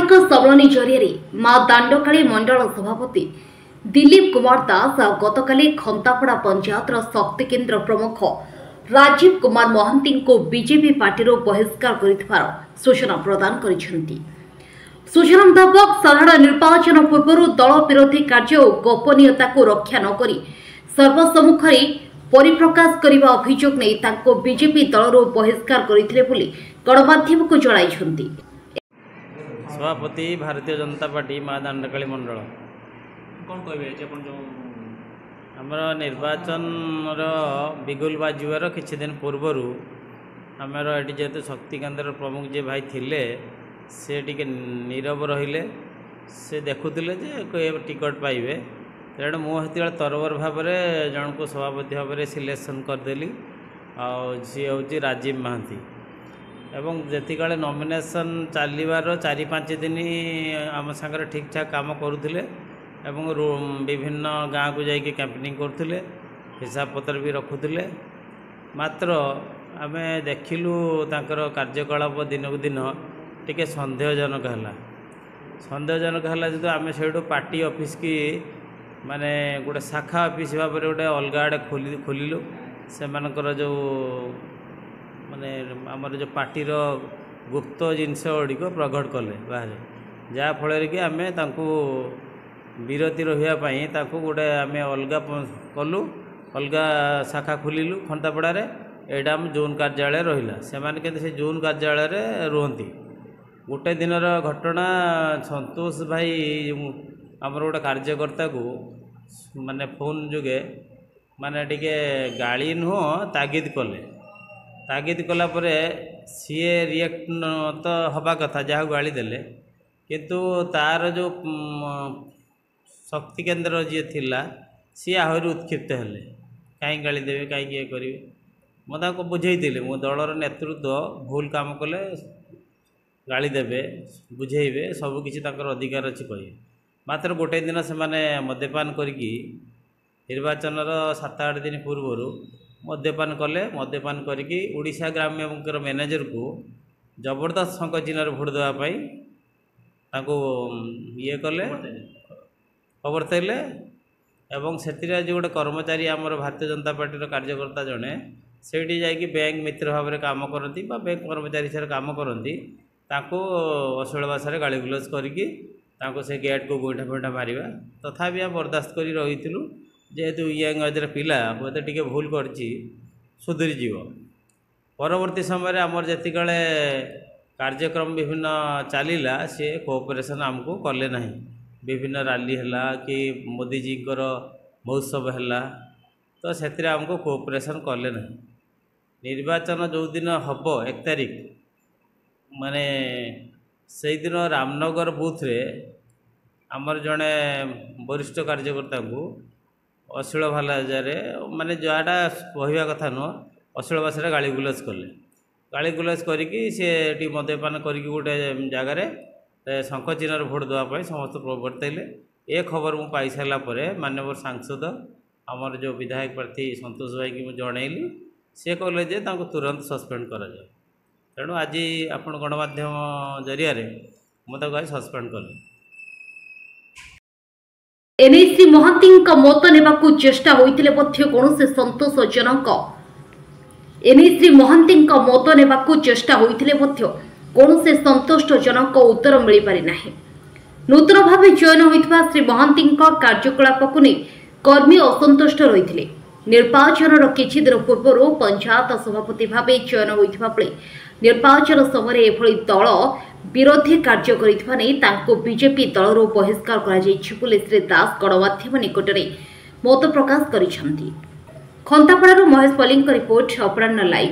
विधायक सम्मेलन जरिए मां दांडकाली मंडल सभापति दिलीप कुमार दास गतकाली खंतापड़ा पंचायत शक्ति केन्द्र प्रमुख राजीव कुमार महांती को बीजेपी पार्टी बहिष्कार कर सूचना प्रदान करिसेंती। सूचना मुताबक साधारण निर्वाचन पूर्व दल विरोधी कार्य और गोपनीयता को रक्षा नक सर्वसम्मुख परिप्रकाश करने अभियोग नहीं बीजेपी दल बहिष्कार करते गणमाध्यम को जणाई। सभापति भारतीय जनता पार्टी मां दांडकाली मंडल कौन कहे आमर निर्वाचन बिगुल बाजार किछि दिन पूर्वर आमर ये जेहेतु शक्ति केन्द्र प्रमुख जे भाई थिले से टिके नीरव रहिले से देखुले जे टिकट पाइबे तेणु मुझे तरबर भाव जन को सभापति भाव में सिलेक्शन करदेली सी हूँ राजीव महांती एवं जेतिकाले नॉमिनेशन चलिबार 4-5 दिन आम सागर ठीक ठाक काम करुले एवं विभिन्न गाँव को जाइए कैंपेनिंग करते हिसाब पत्र भी रखुले मात्र आम देखिलु तांकर कार्यकलाप दिन को दिन टिके सन्देहजनक है जो आम से पार्टी ऑफिस की माने गोटे शाखा ऑफिस भाव में गोटे अलग आड़े खोलिलु से मानकर जो माने आमर जो पार्टीर गुप्त जिनस गुड़िक प्रकट कले बाहर जहाँफल कि आम विरति रही गोटे आम अलग कलु अलग शाखा खोलिलु खंतापड़ारे एटा आम जोन कार्यालय रहा से माने से जोन कार्यालय रुहति गोटे दिनर घटना संतोष भाई आमर गोटे कार्यकर्ता को माने फोन जुगे माने टिके गाड़ी नुह तागिद कला परे सीए रिएक्ट तो हवा कथा जहाँ गाड़ी देले किंतु तार जो शक्ति केन्द्र जी थिला सी आहरी उत्क्षिप्त हेले कहीं गाड़ी देवे कहीं ये करेंगे मुझे बुझे मो दलर नेतृत्व भूल काम कले गाड़ी देवे बुझेबे सबकि अधिकार अच्छी कहे मात्र गोटे दिन से माने मद्यपान करके निर्वाचन 7-8 दिन पूर्वर मद्यपान कले मद्यपान करके ओडिशा ग्राम्य बैंक मैनेजर को जबरदस्त शंख चिन्ह भोट देवाई ये कले खबर थे एवं से गोटे कर्मचारी आमर भारतीय जनता पार्टी कार्यकर्ता जड़े से बैंक मित्र भाव में काम करती बैंक कर्मचारी सारे काम करती अश्लील भाषा गाड़ी गुलज करके से गेट को गोईठा फोईठा मारिबा तथापि आम बर्दास्त कर रही जेहेतु यंग एजर पिला हूँ टी भूल कर सुधरी जीव परवर्ती समय आमर जिते कार्यक्रम विभिन्न चलला सी कोऑपरेशन आमको कले ना विभिन्न रैली है कि मोदीजी महोत्सव है तो से आमको कोऑपरेशन कले ना निर्वाचन जो दिन हम 1 तारिख माने से दिन रामनगर बूथ रे आमर जड़े वरिष्ठ कार्यकर्ता को अश्लील भाषा माने जहाँटा कहवा कथा नुह अश्लील भाषा गाड़ी गुलज कले गाड़ी गुलज करके सी मद्यपान करके गोटे जगार शंख चिन्ह भोट देवाई समस्त बर्तले ए खबर मुझे पाई सारापर माननीय सांसद आमर जो विधायक प्रार्थी संतोष भाई की जनइली सी कहले तुरंत सस्पेंड कर तेणु आज आपण गणमाध्यम जरिया मुझे सस्पेंड कले। एने श्री महांती मत नेबाकू चेष्टा होइतिले मध्य कोनोसे संतोषजनक एने श्री महांती मत नेबाकू चेष्टा होइतिले मध्य कोनोसे संतोषजनक उत्तर मिल पारि नाही। नूतन भावे चयन होइतबा श्री महांती कार्यकलाप को नहीं कर्मी असंतुष्ट रहिथिले। निर्वाचन किछि दिन पूर्व पंचायत सभापति भावे चयन होइतबा बेले निर्वाचन समय एभली दल विरोधी कार्य करितबा नै तांको बीजेपी दलरो बहिष्कार करा जायछि बोले श्री दास गणमाध्यम निकट में मत प्रकाश करिसेंती। खंतापड़ारू महेश पल्लीଙ୍କ रिपोर्ट अपराह्न लाइव।